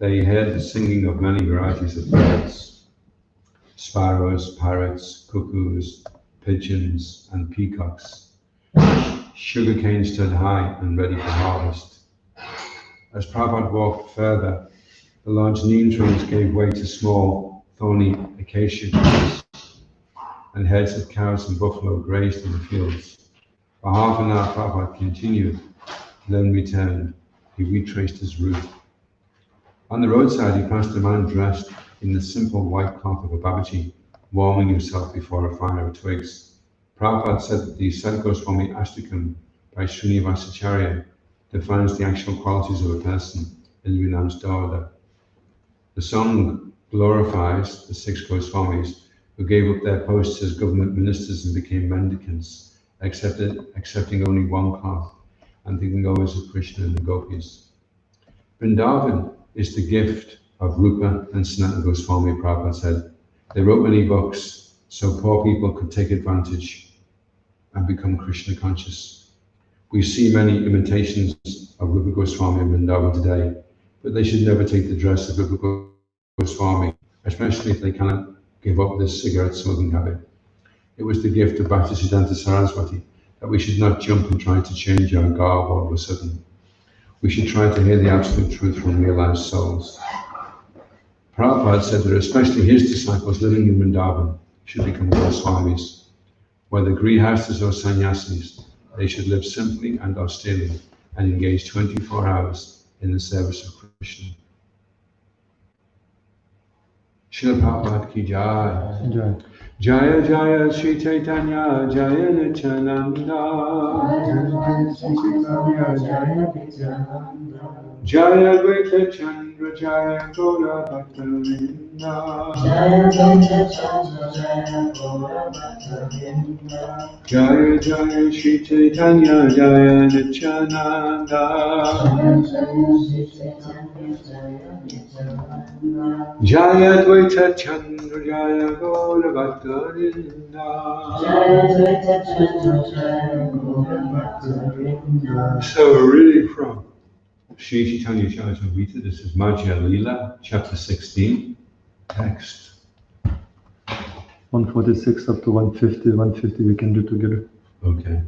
They heard the singing of many varieties of birds: sparrows, parrots, cuckoos, pigeons, and peacocks. Sugarcane stood high and ready for harvest. As Prabhupada walked further, the large neem trees gave way to small, thorny acacia trees, and herds of cows and buffalo grazed in the fields. For half an hour, Prabhupada continued, then returned. He retraced his route. On the roadside, he passed a man dressed in the simple white cloth of a Babaji, warming himself before a fire of twigs. Prabhupada said that the Sant Goswami Ashtakam by Srinivasacharya defines the actual qualities of a person in the renounced order. The song glorifies the 6 Goswamis who gave up their posts as government ministers and became mendicants, accepting only one cloth and thinking always of Krishna and the gopis. Vrindavan is the gift of Rupa and Sanatana Goswami, Prabhupada said. They wrote many books so poor people could take advantage and become Krishna conscious. We see many imitations of Rupa Goswami in Vrindavan today, but they should never take the dress of Rupa Goswami, especially if they cannot give up this cigarette smoking habit. It was the gift of Bhaktisiddhanta Saraswati that we should not jump and try to change our garb all of a sudden. We should try to hear the absolute truth from realized souls. Prabhupada said that especially his disciples living in Vrindavan should become Goswamis. Whether grihastas or sannyasis, they should live simply and austerely and engage 24 hours in the service of Krishna. Srila Prabhupada ki jai. Jaya Jaya Sri Caitanya Jaya Nityananda. Jaya Advaita Chandra Jaya Gaura Bhattavinda. Jaya Jaya Sri Caitanya Jaya Nityananda. Jaya Advaita Chandra Jaya Gaura Bhattavinda. So reading from Sri Chaitanya Charitamrita, this is Madhya Lila, chapter 16, text 146 up to 150. 150 we can do together. Okay.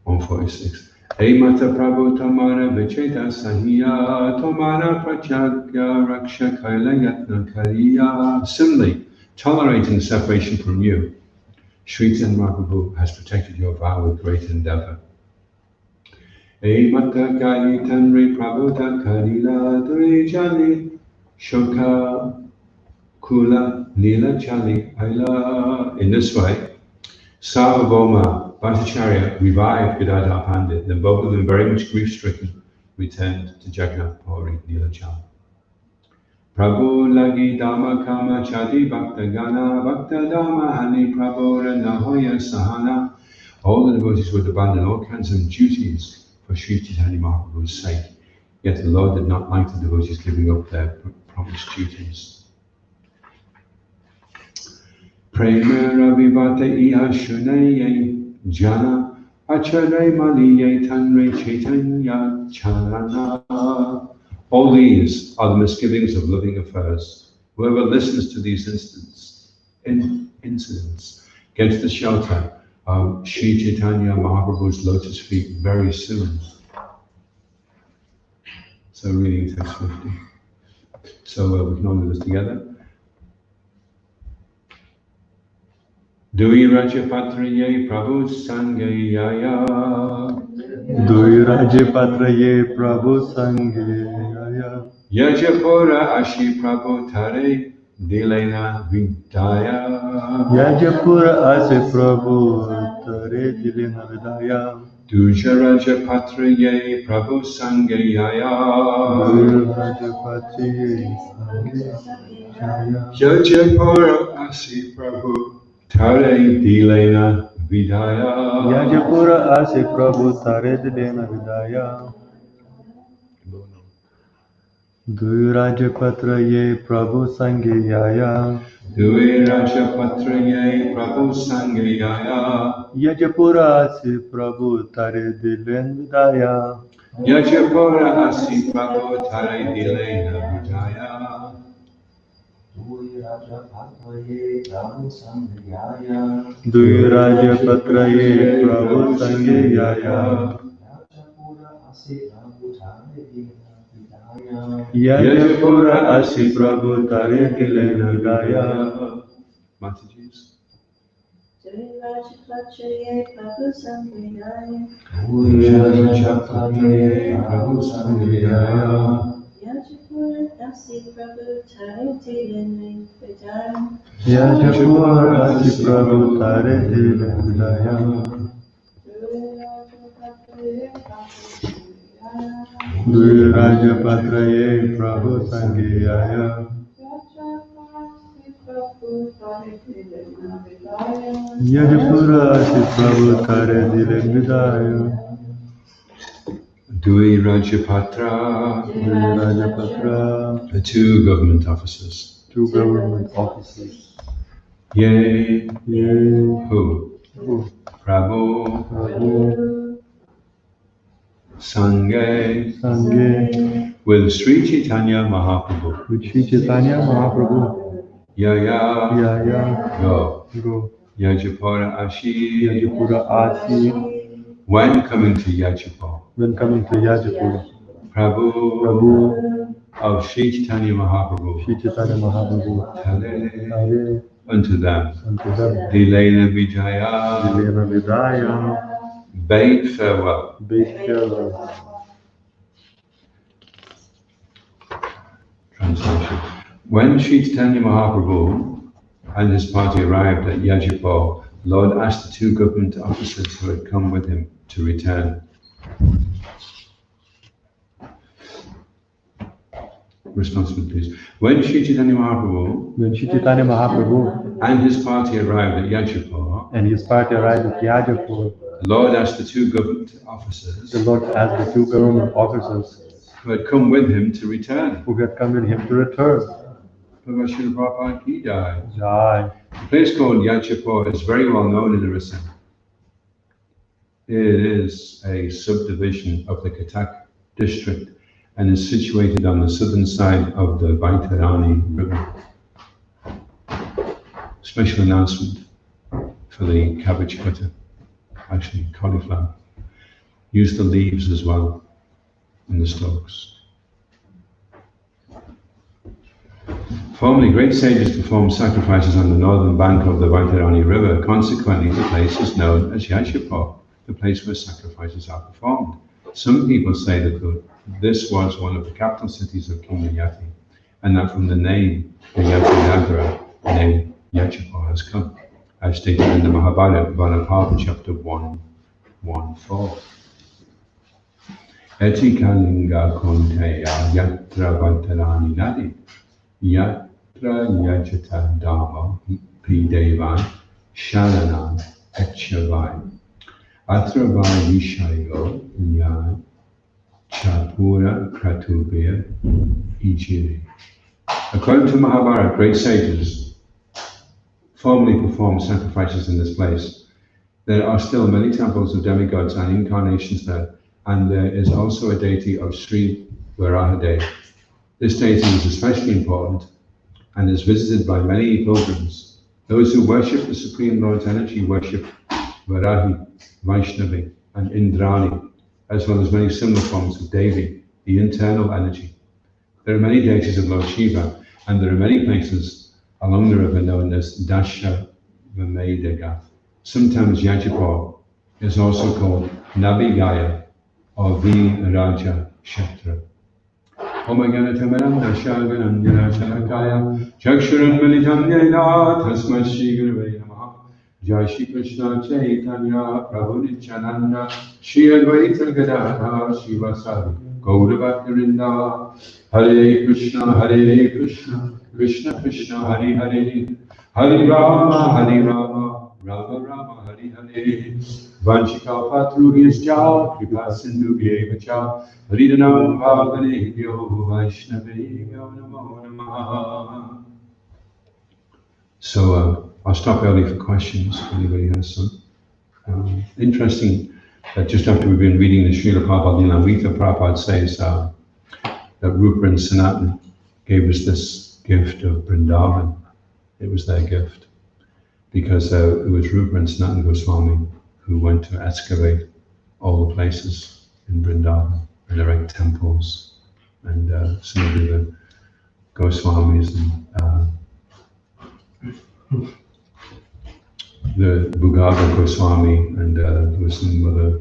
146. Hey Mata Prabhu Tamara Vicheta Sahiya Tamara Prachagya Raksha Kaila Yatna Kariya. Similarly, tolerating separation from you, Sri Caitanya has protected your vow with great endeavor. Hey Mata Caitanya Prabhu Karila Drijali Shoka Kula Nila Chali Aila. In this way, Sarvabhauma Bhattacharya revived Gadadhar Pandit, then both of them, very much grief-stricken, returned to Jagannath Puri Nilachal. Prabhu lagi dhamma kama chadi bhakta gana bhakta dhamma hani prabhu nahoya sahana. All the devotees would abandon all kinds of duties for Sri Chaitanya Mahaprabhu's sake, yet the Lord did not like the devotees giving up their promised duties. Prema ravivata iha shunaye jana achare maliye tanre chaitanya chalana. All these are the misgivings of living affairs. Whoever listens to these incidents gets the shelter of Sri Chaitanya Mahaprabhu's lotus feet very soon. So reading text 50. So we can all do this together. Dui Rajapatraye Prabhu Sangayaya. Dui Rajapatraye Prabhu Sangayaya. Yajapura Ashi Prabhu Tare Dilena Vidaya. Yajapura Ashi Prabhu Tare Dilena Vidaya. Duja Rajapatraye Prabhu Sangayaya. Dui Rajapatraye Sangayaya. Yajapura Ashi Prabhu Tare Dilena Vidaya. Yajapura Ase Prabhu Tare Dilena Vidaya. Dui Rajapatraye Prabhu Sangayaya. Dui Rajapatraye Prabhu Sangayaya. Yajapura Ase Prabhu Tare Dilena Vidaya. Yajapura Asi Prabhu Tare Dilena Vidaya. Duiraja Patraye Prabhu Sangeyaya Yajapura Asi Prabhu Tare Kilena Gaya. Mataji's. Duiraja Patraye Prabhu Sangeyaya Duiraja Patraye Prabhu Sangeyaya Yajapura Asi Prabhu Tare Kilena Gaya Yajapura Asi Prabhu Tare Kilena Gaya. Duiraja Patraye Prabhu Sangeyaya Yajapura Asi Prabhu Tare Dilendaya Dui Rajapatra, Duirajapatra, the two government officers. two government officers. Yea, Yea, who? who? Prabhu, Prabhu, Sangye, Sangye, with Sri Chaitanya Mahaprabhu. with Sri Chaitanya Mahaprabhu. Yaya, Yaya, go. go. Yajapura Ashi, Yajapura Asi, when coming to Yajapur. when coming to Yajapura. Prabhu, Prabhu of Sri Chaitanya Mahaprabhu, Sri Chaitanya Mahaprabhu, Tale, Hare, unto them. unto them. Dilena Vijaya, Dilena Vidaya, bade farewell. bid farewell. Translation. When Sri Chaitanya Mahaprabhu and his party arrived at Yajapur, Lord asked the two government officers who had come with him to return. Responsible, please. When Sri Chaitanya Mahaprabhu When Sri Chaitanya Mahaprabhu and his party arrived at Yajapur, and his party arrived at Yajapur, the Lord asked the two government officers the Lord asked the two government officers who had come with him to return. who had come with him to return. Bhagavad Srila Prabhupada ki jai. Jai. The place called Yajapur is very well known in Orissa. It is a subdivision of the Cuttack district and is situated on the southern side of the Vaitarani River. Special announcement for the cabbage cutter, actually cauliflower. Use the leaves as well in the stalks. Formerly, great sages performed sacrifices on the northern bank of the Vaitarani River. Consequently, the place is known as Yajapur, the place where sacrifices are performed. Some people say that this was one of the capital cities of King Yati, and that from the name Yati Nagara, the name Yajapur has come, as stated in the Mahabharata, Vanapapa, chapter 1:14. Eti kalinga konteya yatra Vaitarani nadi, yatra yajata dharma pidevan shalanan etchavai. Atravai vishayo ya chapura kratubya ijiri. According to Mahabharata, great sages formerly performed sacrifices in this place. There are still many temples of demigods and incarnations there, and there is also a deity of Sri Varahadev. This deity is especially important and is visited by many pilgrims. Those who worship the Supreme Lord's energy worship Varahi, Vaishnavi, and Indrani, as well as many similar forms of Devi, the internal energy. There are many deities of Lord Shiva, and there are many places along the river known as Dasha Vamedaga. Sometimes Yajapur is also called Nabigaya or Viraja Kshetra. Omagyanatamaram Dashaganandana Shalakaya Chakshuram Militam Yena Tasmat Shri Gurave Namaha Jai Shri Krishna Chaitanya Prabhu Nityananda Shri Advaita Gadadhara Shivasadi Gaurabhaktirinda Hare Krishna Krishna Krishna Hare Hare Hare Rama Rama Rama Hare Hare Vanchikapatruhyascha Kripa Sindhubhyevacha Haridanam Bhavanebhyo Vaishnavebhyo Namo Namaha. So I'll stop early for questions if anybody has some. Interesting that just after we've been reading the Srila Prabhupada Charitamrita, Prabhupada says that Rupa and Sanatana gave us this gift of Vrindavan. It was their gift. Because it was Rupa and Sanatana Goswami who went to excavate all the places in Vrindavan and erect temples, and some of the Goswamis and the Bhugava Goswami and there was some other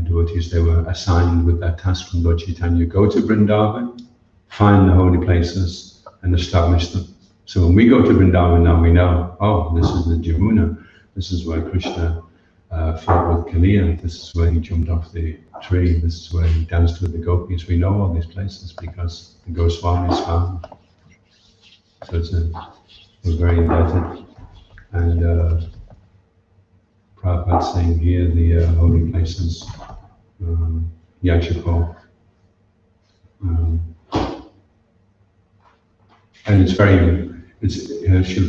devotees. They were assigned with that task from Lord Chaitanya: go to Vrindavan, find the holy places and establish them. So when we go to Vrindavan now, we know, oh, this is the Jamuna, this is where Krishna fought with Kaliya, this is where he jumped off the tree, this is where he danced with the gopis. We know all these places because the Goswamis found. So we're very indebted. And Prabhupada saying here the holy places, Yachapo. And Srila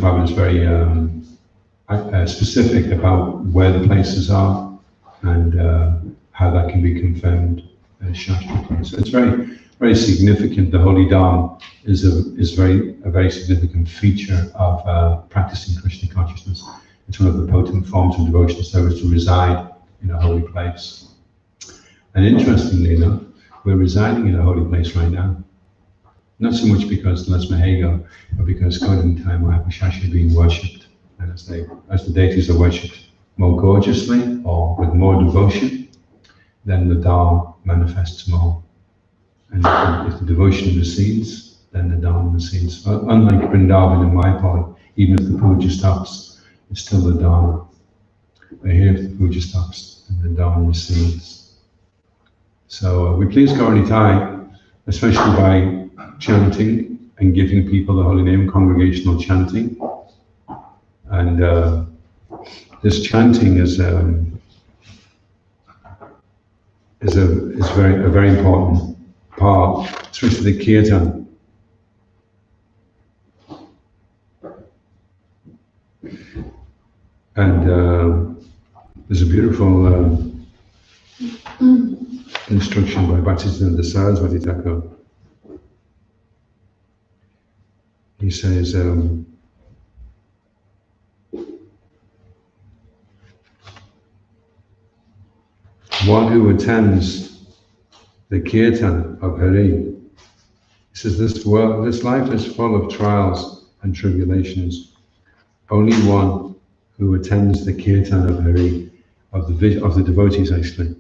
Prabhupada is very specific about where the places are and how that can be confirmed as Shastra. So it's very, very significant. The Holy Dham is a very significant feature of practicing Krishna consciousness. It's one of the potent forms of devotional service to reside in a holy place. And interestingly enough, we're residing in a holy place right now. Not so much because Les Mahego, but because Caitanya Mahaprabhu is being worshipped. And as the deities are worshipped more gorgeously or with more devotion, then the Dham manifests more. And if the devotion recedes, then the Dham recedes. Unlike Vrindavan and Mayapur, even if the puja stops, it's still the Dham. But here, if the puja stops, then the Dham recedes. So we please Gauranitai, especially by chanting and giving people the holy name, congregational chanting. And this chanting is a very important part, especially the kirtan. And there's a beautiful instruction by Bhaktisiddhanta Saraswati Thakur. He says, one who attends the kirtan of Hari, he says, this life is full of trials and tribulations. Only one who attends the kirtan of Hari, of the devotees actually,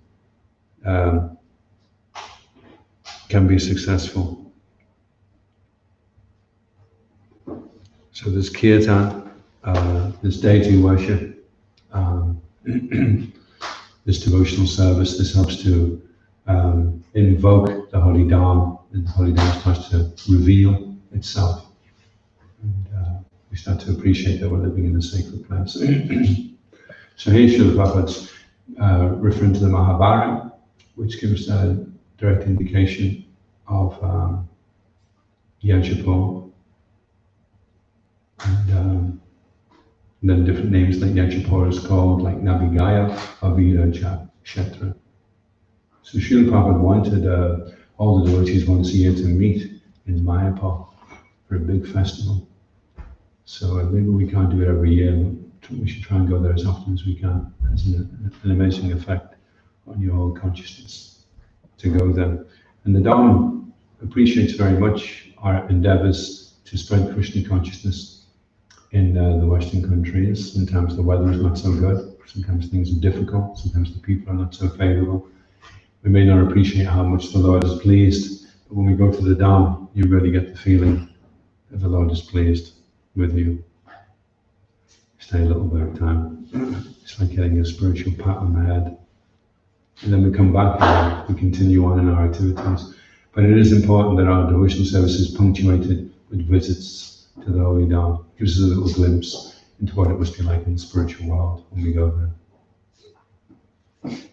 can be successful. So this kirtan, this deity worship, this devotional service, this helps to invoke the Holy Dham, and the Holy Dham starts to reveal itself. And we start to appreciate that we're living in a sacred place. So here Srila Prabhupada's referring to the Mahabharata, which gives a direct indication of Yajapo. And then different names like Yajapo is called, like Navigaya, Avira, Kshetra. So Srila Prabhupada wanted all the devotees once a year to meet in Mayapur for a big festival. So maybe we can't do it every year, but we should try and go there as often as we can. It has an amazing effect on your whole consciousness to go there. And the Dham appreciates very much our endeavors to spread Krishna consciousness in the Western countries. Sometimes the weather is not so good, sometimes things are difficult, sometimes the people are not so favorable. We may not appreciate how much the Lord is pleased, but when we go to the Dham, you really get the feeling that the Lord is pleased with you. Stay a little bit of time. It's like getting a spiritual pat on the head. And then we come back and we continue on in our activities. But it is important that our devotional service is punctuated with visits to the Holy Dham. It gives us a little glimpse into what it must be like in the spiritual world when we go there.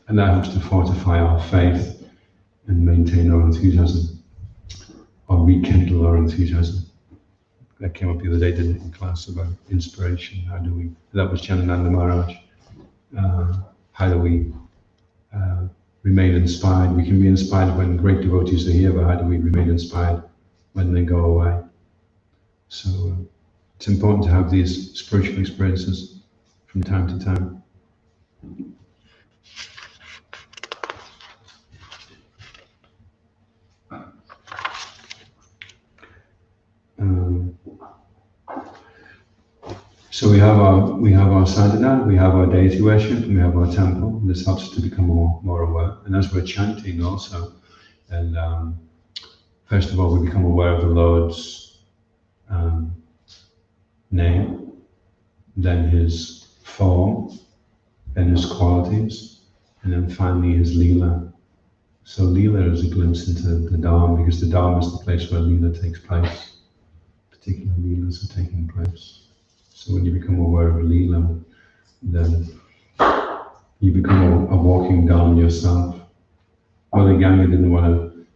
And that helps to fortify our faith and maintain our enthusiasm, or rekindle our enthusiasm. That came up the other day, didn't it, in class, about inspiration. How do we, that was Chanananda Maharaj. How do we remain inspired? We can be inspired when great devotees are here, but how do we remain inspired when they go away? So it's important to have these spiritual experiences from time to time. So we have our sadhana, we have our deity worship, and we have our temple. And this helps us to become more aware. And as we're chanting also, and first of all, we become aware of the Lord's name, then his form, then his qualities, and then finally his lila. So lila is a glimpse into the Dharma, because the Dharma is the place where lila takes place. Particular lilas are taking place. So when you become aware of lila, then you become a walking Dharma yourself. Mother Ganga didn't want to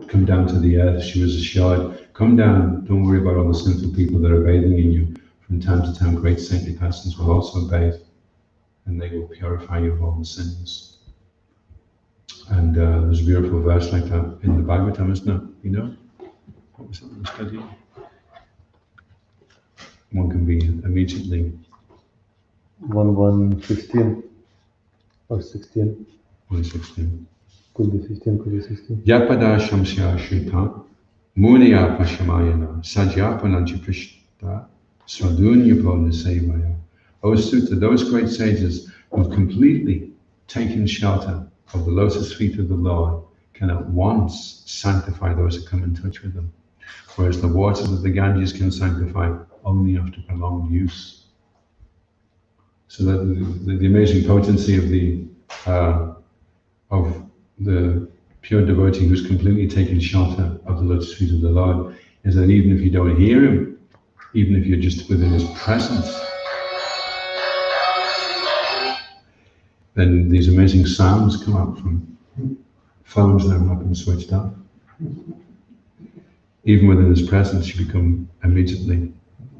come down to the earth. She was assured, come down, don't worry about all the sinful people that are bathing in you. From time to time, great saintly persons will also bathe, and they will purify you of all the sins. And there's a beautiful verse like that in the Bhagavatam, isn't it? You know? What was it in the study? One can be immediately 1:15 or 16. 1:16. Could be 15, could be 16. Yapada Shamsya Shrita Munaya Pashamayana Sajyapananchi Prishta Swadunyapa Nisevaya. O Sutta, those great sages who have completely taken shelter of the lotus feet of the Lord can at once sanctify those who come in touch with them, whereas the waters of the Ganges can sanctify only after prolonged use. So that the amazing potency of the pure devotee who's completely taken shelter of the lotus feet of the Lord is that even if you don't hear him, even if you're just within his presence, then these amazing sounds come out from phones that have not been switched off. Even within his presence, you become immediately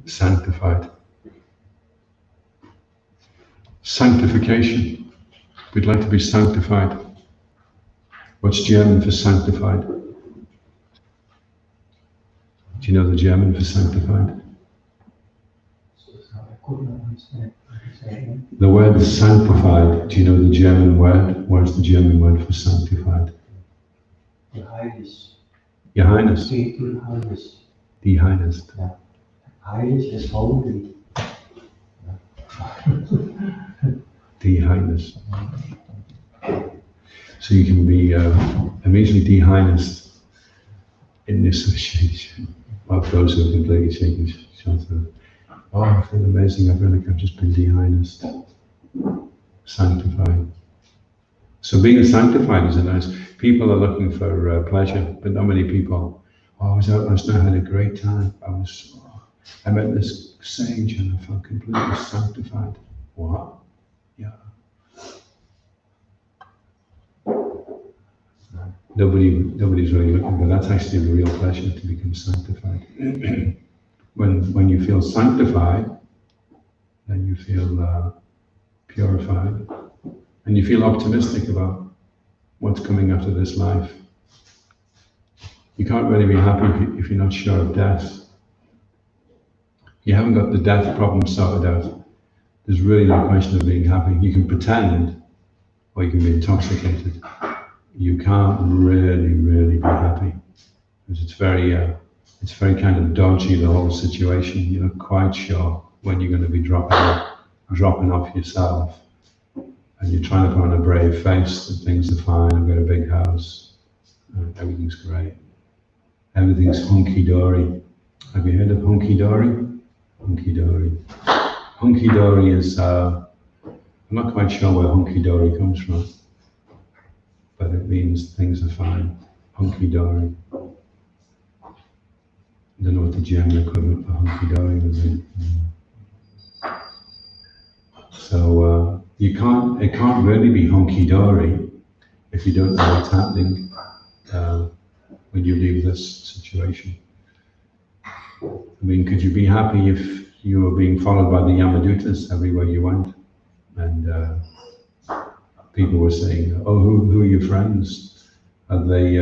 sanctified. Sanctification. We'd like to be sanctified. What's German for sanctified? Do you know the German for sanctified? The word sanctified, do you know the German word? What's the German word for sanctified? Your Highness. Your Highness. Die Highness. Die Highness. Yeah. Highness is holy. Die Highness. So you can be immediately Die Highness in the association of those who are completely taken shelter. Oh, I feel amazing. I feel like I've just been Die Highness. Sanctified. So being sanctified is a nice. People are looking for pleasure, but not many people. Oh, I was out last night, I had a great time. I met this sage and I felt completely sanctified. What? Yeah. Nobody's really looking, but that's actually a real pleasure to become sanctified. When you feel sanctified, then you feel purified, and you feel optimistic about what's coming after this life. You can't really be happy if you're not sure of death. You haven't got the death problem sorted out. There's really no question of being happy. You can pretend, or you can be intoxicated. You can't really be happy, because it's very kind of dodgy, the whole situation. You're not quite sure when you're going to be dropping off yourself, and you're trying to put on a brave face that things are fine. I've got a big house, everything's great, everything's hunky dory. Have you heard of hunky dory? Hunky dory. Hunky dory is I'm not quite sure where hunky dory comes from, but it means things are fine. Hunky dory. I don't know what the German equivalent for hunky dory would be. So it can't really be hunky dory if you don't know what's happening when you leave this situation. I mean, could you be happy if you were being followed by the Yamadutas everywhere you went, and people were saying, "Oh, who are your friends? Are they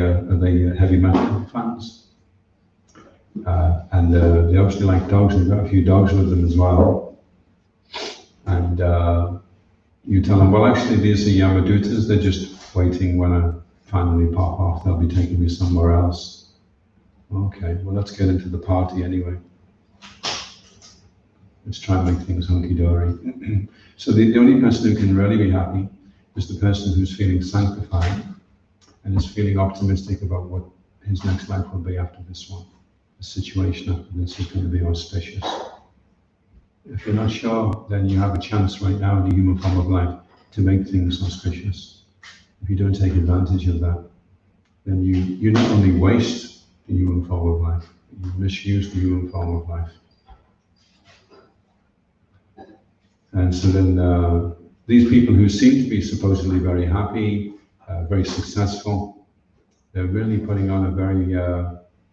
heavy metal fans?" And they obviously like dogs. We've got a few dogs with them as well. And you tell them, well, actually, these are Yamadutas. They're just waiting when I finally pop off. They'll be taking me somewhere else. Okay, well, let's get into the party anyway. Let's try and make things hunky-dory. So the only person who can really be happy is the person who's feeling sanctified and is feeling optimistic about what his next life will be after this one. The situation after this is going to be auspicious. If you're not sure, then you have a chance right now in the human form of life to make things auspicious. If you don't take advantage of that, then you not only waste the human form of life, you misuse the human form of life. And so then these people who seem to be supposedly very happy, very successful, they're really putting on a very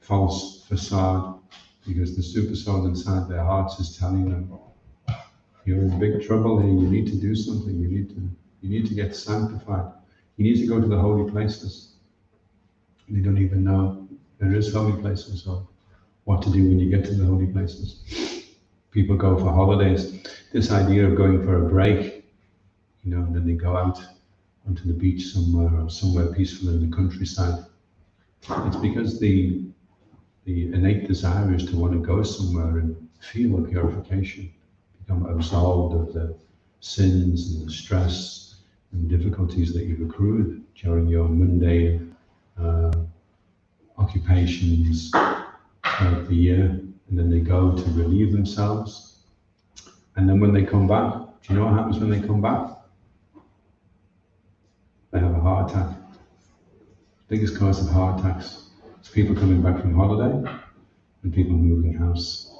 false facade, because the super soul inside their hearts is telling them, you're in big trouble here, you need to do something, you need to get sanctified, you need to go to the holy places. And they don't even know there is holy places or what to do when you get to the holy places. People go for holidays. This idea of going for a break, and then they go out onto the beach somewhere or somewhere peaceful in the countryside. It's because the innate desire is to want to go somewhere and feel the purification, become absolved of the sins and the stress and difficulties that you've accrued during your mundane occupations throughout the year. And then they go to relieve themselves. And then when they come back, do you know what happens when they come back? They have a heart attack. Biggest cause of heart attacks is people coming back from holiday and people moving house.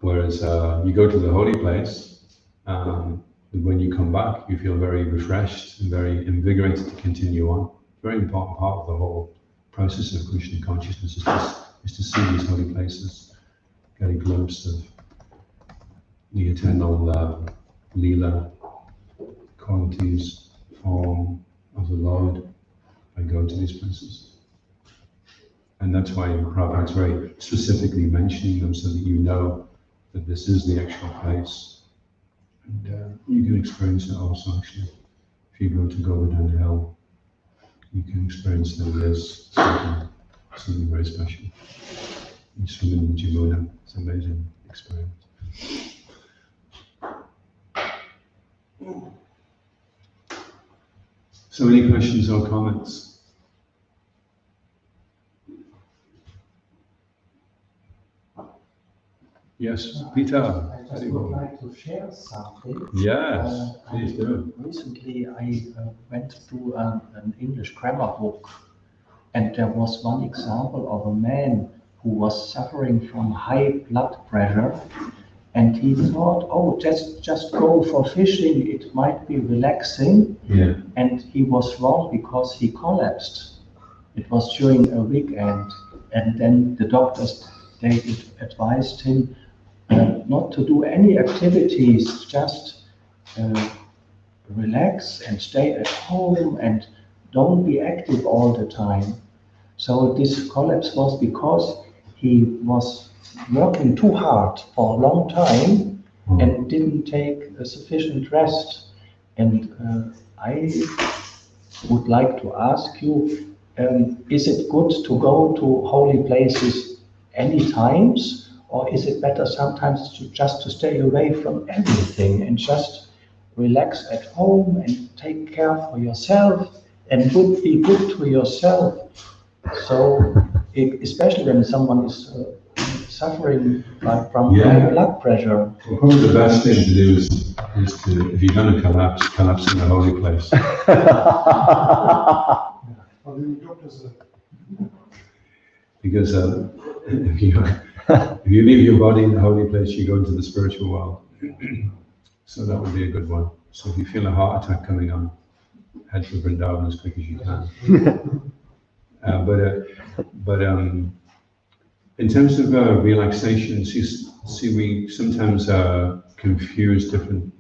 Whereas you go to the holy place, and when you come back, you feel very refreshed and very invigorated to continue on. Very important part of the whole process of Krishna consciousness is to see these holy places, get a glimpse of the eternal lila qualities, form of the Lord by going to these places. And that's why Prabhupada's very specifically mentioning them so that you know that this is the actual place. And you can experience it also, actually. If you go to Govardhan Hill, you can experience that there's something very special. You swim in the Jamuna, it's an amazing experience. So any questions or comments? Yes, Peter. I just would like to share something. Yes, please do. Recently, I went through an English grammar book, and there was one example of a man who was suffering from high blood pressure, and he thought, oh, just go for fishing, it might be relaxing. Yeah. And he was wrong because he collapsed. It was during a weekend, and then the doctors, they advised him not to do any activities, just relax and stay at home and don't be active all the time. So this collapse was because he was working too hard for a long time and didn't take a sufficient rest. And I would like to ask you, is it good to go to holy places any times? Or is it better sometimes to stay away from everything and just relax at home and take care for yourself and be good to yourself? So, especially when someone is suffering from high blood pressure. Well, probably the best thing to do is to, if you're going to collapse in a holy place. Because if you leave your body in the holy place, you go into the spiritual world. So that would be a good one. So if you feel a heart attack coming on, head for Vrindavan as quick as you can. But in terms of relaxation, see, we sometimes confuse different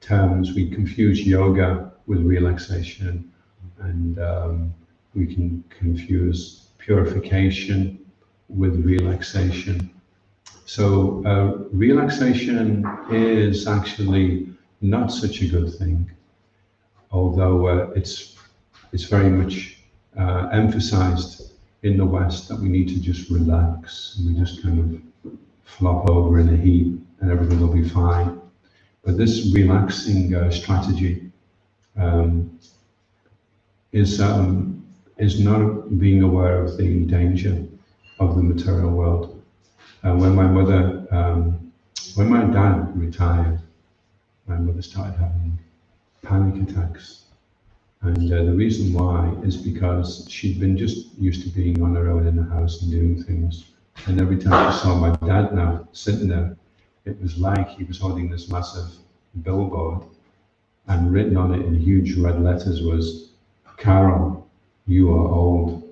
terms. We confuse yoga with relaxation, and we can confuse purification with relaxation. So relaxation is actually not such a good thing, although it's very much emphasized in the West that we need to just relax and we just kind of flop over in a heap and everything will be fine. But this relaxing strategy is not being aware of the danger of the material world. When my dad retired, my mother started having panic attacks. And the reason why is because she'd been just used to being on her own in the house and doing things. And every time she saw my dad now sitting there, it was like he was holding this massive billboard, and written on it in huge red letters was, "Carol, you are old."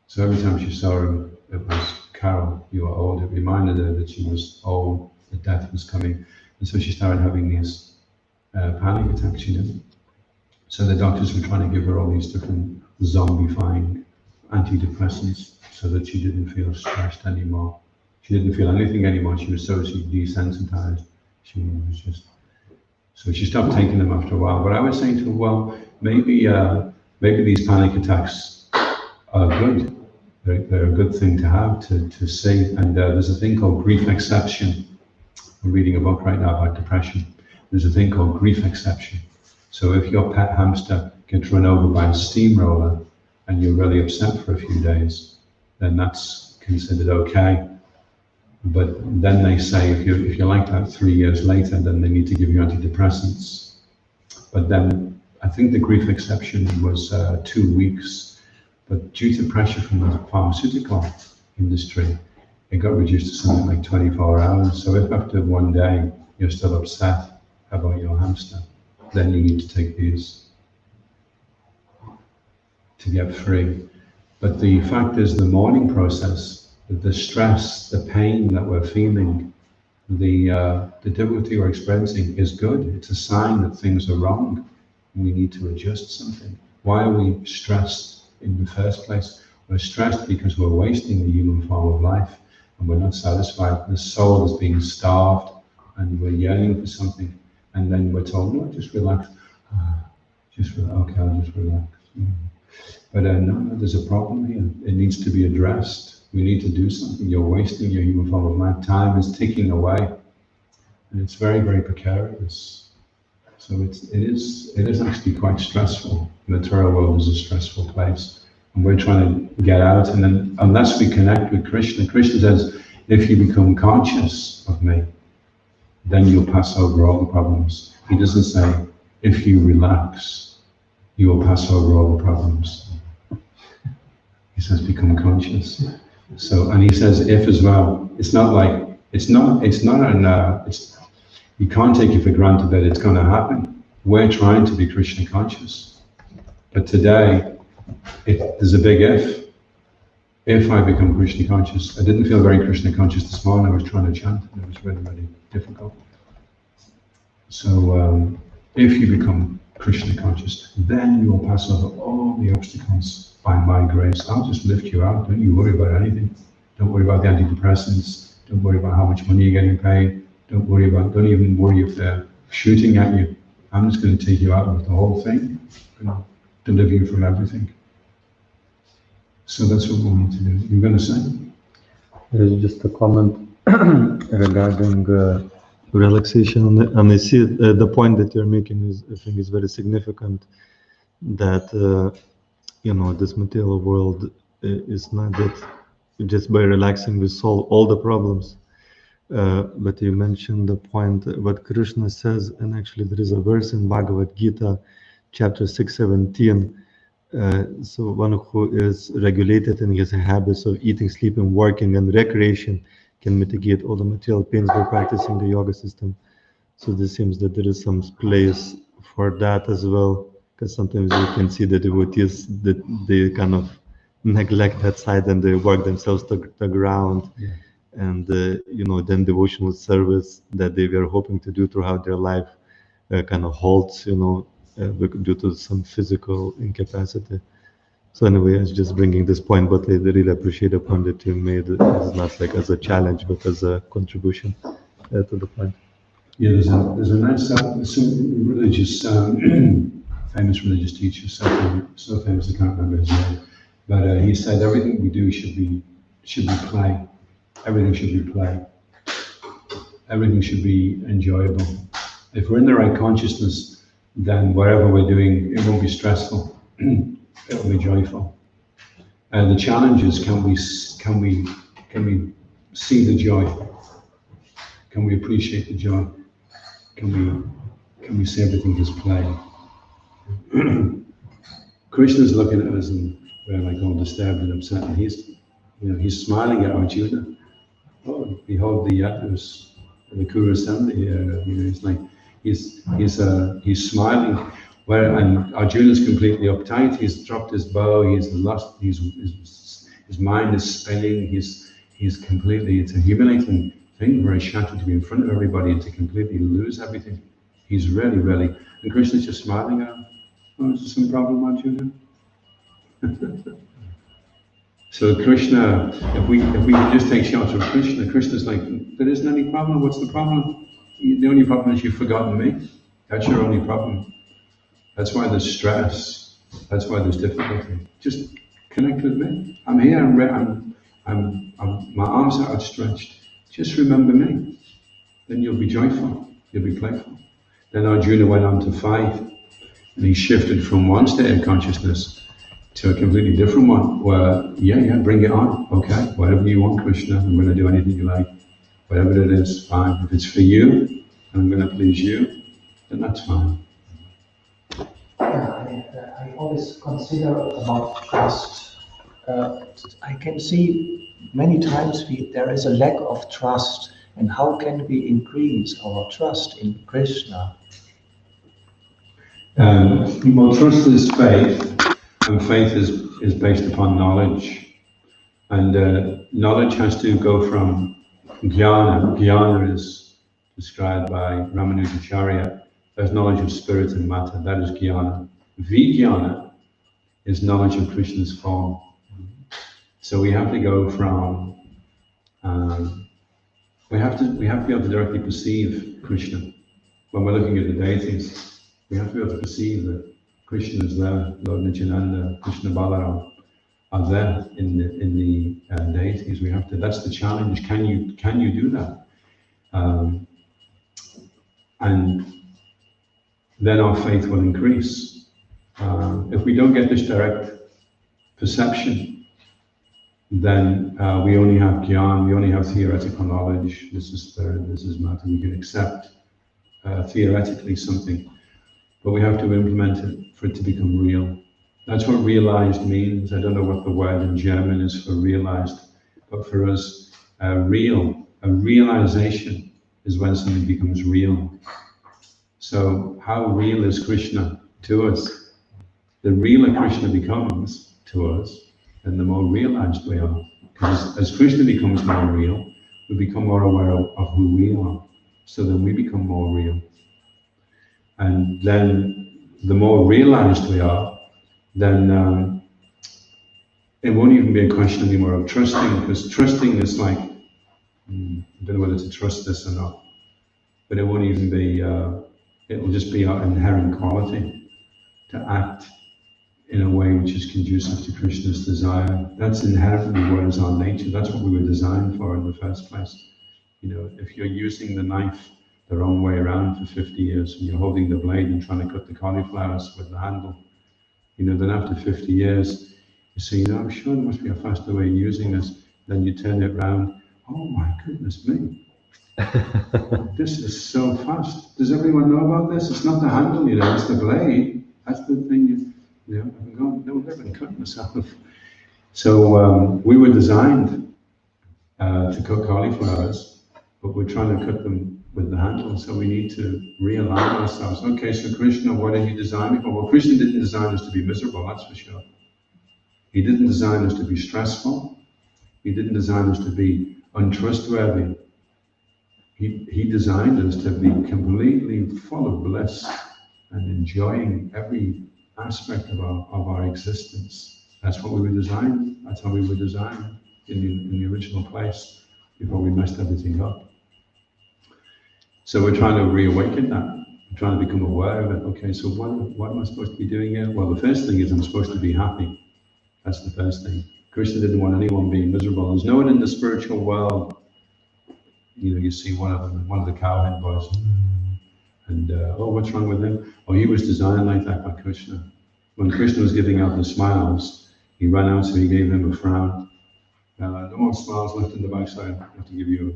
So every time she saw him, it was, "Carol, you are old." It reminded her that she was old, that death was coming. And so she started having these panic attacks, you know. So the doctors were trying to give her all these different zombifying antidepressants so that she didn't feel stressed anymore. She didn't feel anything anymore. She was so desensitized. She was just, so she stopped taking them after a while. But I was saying to her, well, maybe these panic attacks are good. They're a good thing to have, to see. And there's a thing called grief exception. I'm reading a book right now about depression. There's a thing called grief exception. So if your pet hamster gets run over by a steamroller and you're really upset for a few days, then that's considered okay. But then they say if you're like that 3 years later, then they need to give you antidepressants. But then I think the grief exception was 2 weeks, but due to pressure from the pharmaceutical industry, it got reduced to something like 24 hours. So if after 1 day you're still upset about your hamster, then you need to take these to get free. But the fact is, the mourning process, the stress, the pain that we're feeling, the difficulty we're experiencing is good. It's a sign that things are wrong. We need to adjust something. Why are we stressed in the first place? We're stressed because we're wasting the human form of life and we're not satisfied. The soul is being starved and we're yearning for something. And then we're told, no, just relax. Just relax. Okay, I'll just relax. But no, there's a problem here. It needs to be addressed. We need to do something. You're wasting your human form of life. Time is ticking away. And it's very, very precarious. So it is actually quite stressful. The material world is a stressful place. And we're trying to get out. And then unless we connect with Krishna, Krishna says, if you become conscious of me, then you'll pass over all the problems. He doesn't say, if you relax, you will pass over all the problems. He says, become conscious. So, and he says, if as well, it's not like, you can't take it for granted that it's going to happen. We're trying to be Krishna conscious. But today, there's a big if. If I become Krishna conscious, I didn't feel very Krishna conscious this morning. I was trying to chant, and it was really, really difficult. So, if you become Krishna conscious, then you will pass over all the obstacles by my grace. I'll just lift you out. Don't you worry about anything. Don't worry about the antidepressants. Don't worry about how much money you're getting paid. Don't even worry if they're shooting at you. I'm just going to take you out of the whole thing. I'm going to deliver you from everything. So that's what we need to do. You're going to say? There's just a comment regarding relaxation, and I see the point that you're making is, I think, is very significant. That this material world is not that just by relaxing we solve all the problems. But you mentioned the point what Krishna says, and actually there is a verse in Bhagavad Gita, chapter 6:17. So one who is regulated in his habits of eating, sleeping, working, and recreation can mitigate all the material pains by practicing the yoga system. So this seems that there is some place for that as well, because sometimes you can see the devotees that they kind of neglect that side and they work themselves to the ground. Yeah. And then devotional service that they were hoping to do throughout their life kind of halts, due to some physical incapacity. So anyway, I was just bringing this point, but I really appreciate the point that you made. It's not like as a challenge, but as a contribution to the point. Yeah, there's a nice some religious famous religious teacher, so famous I can't remember his name, but he said everything we do should be play. Everything should be play. Everything should be enjoyable. If we're in the right consciousness, then whatever we're doing, it won't be stressful. It'll be joyful. And the challenge is, can we see the joy? Can we appreciate the joy? Can we see everything as play? Krishna's looking at us and we're like all disturbed and upset, and he's smiling at Arjuna. Oh, behold the yadus, the Kuru assembly. He's like he's smiling. And Arjuna's completely uptight. He's dropped his bow. He's lost. His mind is spinning. He's completely. It's a humiliating thing for a Kshatriya to be in front of everybody and to completely lose everything. He's really. And Krishna's just smiling at him. Oh, is there some problem, Arjuna? So Krishna, if we just take shelter of Krishna, Krishna's like, there isn't any problem. What's the problem? The only problem is you've forgotten me. That's your only problem. That's why there's stress. That's why there's difficulty. Just connect with me. I'm here. My arms are outstretched. Just remember me. Then you'll be joyful. You'll be playful. Then Arjuna went on to fight, and he shifted from one state of consciousness to a completely different one. Where bring it on. Okay, whatever you want, Krishna. I'm going to do anything you like. Whatever it is, fine. If it's for you, and I'm going to please you, then that's fine. I always consider about trust. I can see many times there is a lack of trust, and how can we increase our trust in Krishna? Well, trust is faith, and faith is based upon knowledge. And knowledge has to go from jnana. Jnana is described by Ramanujacharya as knowledge of spirit and matter. That is jnana. Vijnana is knowledge of Krishna's form. So we have to go from we have to be able to directly perceive Krishna when we're looking at the deities. We have to be able to perceive that Krishna is there. Lord Nityananda, Krishna Balaram are there in the deities. We have to. That's the challenge. Can you do that? And then our faith will increase. If we don't get this direct perception, then we only have gyan, we only have theoretical knowledge. This is spirit, this is matter. We can accept theoretically something, but we have to implement it for it to become real. That's what realized means. I don't know what the word in German is for realized, but for us, a realization is when something becomes real. So how real is Krishna to us? The realer Krishna becomes to us, and the more realized we are. Because as Krishna becomes more real, we become more aware of who we are. So then we become more real. And then the more realized we are, then it won't even be a question anymore of trusting, because trusting is like, I don't know whether to trust this or not, but it won't even be, it will just be our inherent quality to act in a way which is conducive to Krishna's desire. That's inherently what is our nature. That's what we were designed for in the first place. If you're using the knife the wrong way around for 50 years, and you're holding the blade and trying to cut the cauliflowers with the handle, then after 50 years, you say, I'm sure there must be a faster way of using this. Then you turn it around, oh my goodness me. This is so fast. Does everyone know about this? It's not the handle, it's the blade. That's the thing. I've never cut myself. So we were designed to cook cauliflowers, but we're trying to cut them with the handle. So we need to realign ourselves. Okay, so Krishna, what did he design me for? Well, Krishna didn't design us to be miserable, that's for sure. He didn't design us to be stressful. He didn't design us to be untrustworthy. He designed us to be completely full of bliss and enjoying every aspect of our existence. That's what we were designed. That's how we were designed in the original place before we messed everything up. So we're trying to reawaken that. We're trying to become aware of it. Okay, so what am I supposed to be doing here? Well, the first thing is I'm supposed to be happy. That's the first thing. Krishna didn't want anyone being miserable. There's no one in the spiritual world. You know, you see one of the cowhead boys, and oh, what's wrong with him? Oh, he was designed like that by Krishna. When Krishna was giving out the smiles, he ran out, so he gave him a frown. No more smiles left in the backside. I have to give you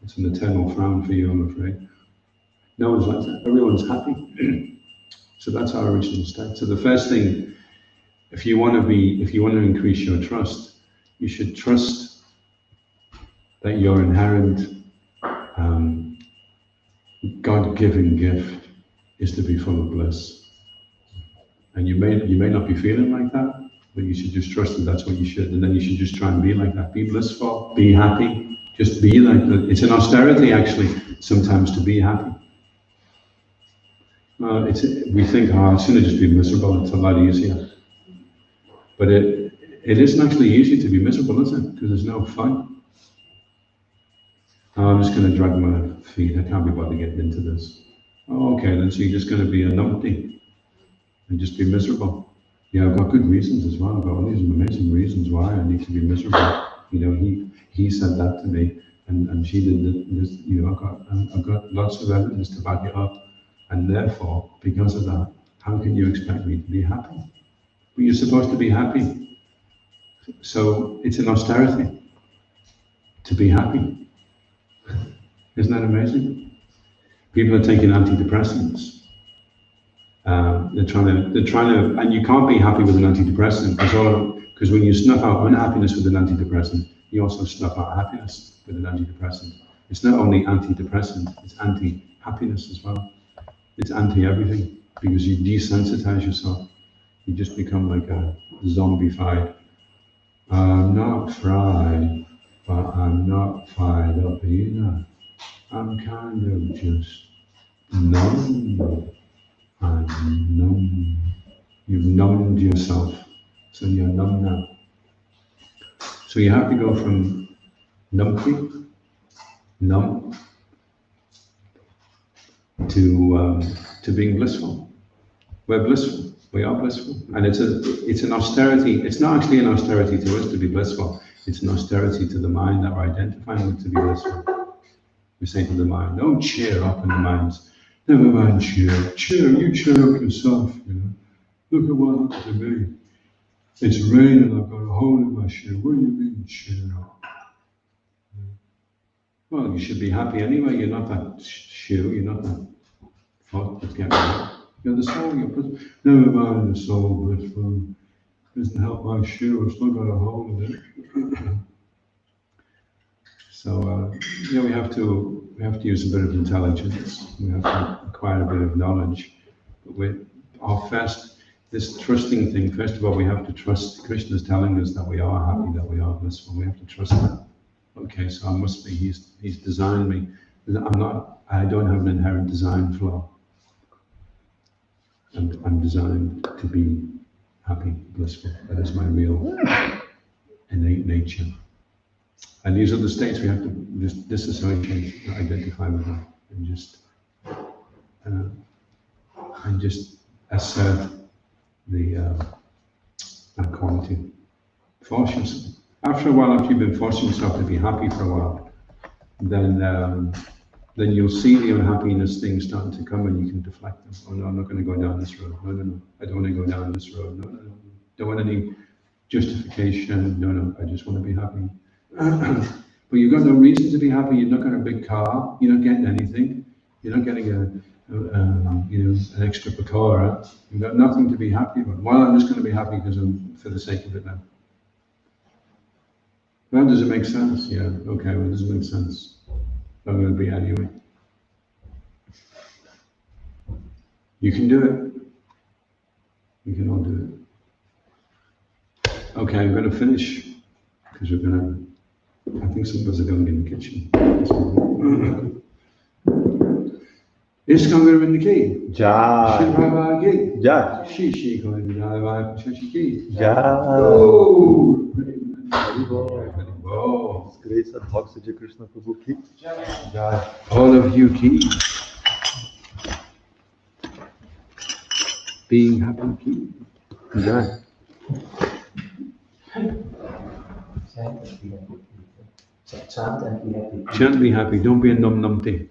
it's an eternal frown for you, I'm afraid. No one's like that. Everyone's happy. So that's our original state. So the first thing, if you want to increase your trust, you should trust that your inherent God-given gift is to be full of bliss. And you may not be feeling like that, but you should just trust that that's what you should, and then you should just try and be like that. Be blissful, be happy, just be like that. It's an austerity, actually, sometimes to be happy. We think, oh, it's going to just be miserable, it's a lot easier. But it isn't actually easy to be miserable, is it? Because there's no fun. Oh, I'm just going to drag my feet, I can't be bothered getting into this. Oh, okay, then so you're just going to be a numpty and just be miserable. Yeah, I've got good reasons as well. I've got all these amazing reasons why I need to be miserable. You know, he said that to me, and she did this. You know, I've got lots of evidence to back it up, and therefore, because of that, how can you expect me to be happy? But you're supposed to be happy. So it's an austerity to be happy. Isn't that amazing? People are taking antidepressants. They're trying to, and you can't be happy with an antidepressant because when you snuff out unhappiness with an antidepressant, you also snuff out happiness with an antidepressant. It's not only antidepressant, it's anti-happiness as well. It's anti-everything because you desensitize yourself. You just become like a zombified. I'm not fried, but I'm not fired up either. I'm kind of just numb. I'm numb. You've numbed yourself, so you're numb now. So you have to go from numpty, numb, to being blissful. We're blissful. We are blissful, and it's an austerity. It's not actually an austerity to us to be blissful. It's an austerity to the mind that we're identifying with to be blissful. We say to the mind, "Don't cheer up," and the mind's, "Never mind, cheer. You cheer up yourself. You know, look at what happened to me. It's raining. I've got a hole in my shoe. What do you mean, cheer up?" Well, you should be happy anyway. You're not that shoe. You're not that fuck that's getting out. You're the soul. Never mind the soul, but it doesn't help my shoe. I've still got a hole in it. So we have to use a bit of intelligence. We have to acquire a bit of knowledge. But this trusting thing. First of all, we have to trust. Krishna's telling us that we are happy, that we are blissful. We have to trust that. Okay, so I must be. He's designed me. I don't have an inherent design flaw. I'm designed to be happy, blissful. That is my real innate nature. And these are the states we have to just disassociate, identify with them, and just assert that quality. Force yourself. After a while, after you've been forcing yourself to be happy for a while, then you'll see the unhappiness things starting to come, and you can deflect them. Oh no, I'm not going to go down this road. No, I don't want to go down this road. No. Don't want any justification. No, I just want to be happy. But you've got no reason to be happy. You've not got a big car. You're not getting anything. You're not getting an extra pakora. You've got nothing to be happy about. Well, I'm just going to be happy because I'm for the sake of it now. Well, does it make sense? Yeah. Okay. Well, does it make sense? I'm going to be anyway. You can do it. We can all do it. Okay, I'm going to finish because we're going to. I think some of us are going to get in the kitchen. ISKCON Govinda ki. Jai. Shri Prabhupada ki. Jai. Shri Shri Govinda Bhagavad Shashi ki. Jai. Oh, Oh, grace Adhoksaja Krishna Prabhu ki. Jai. all of you ki. Being happy ki. Jai. Chant and be happy. Chant be happy, don't be a num numpty.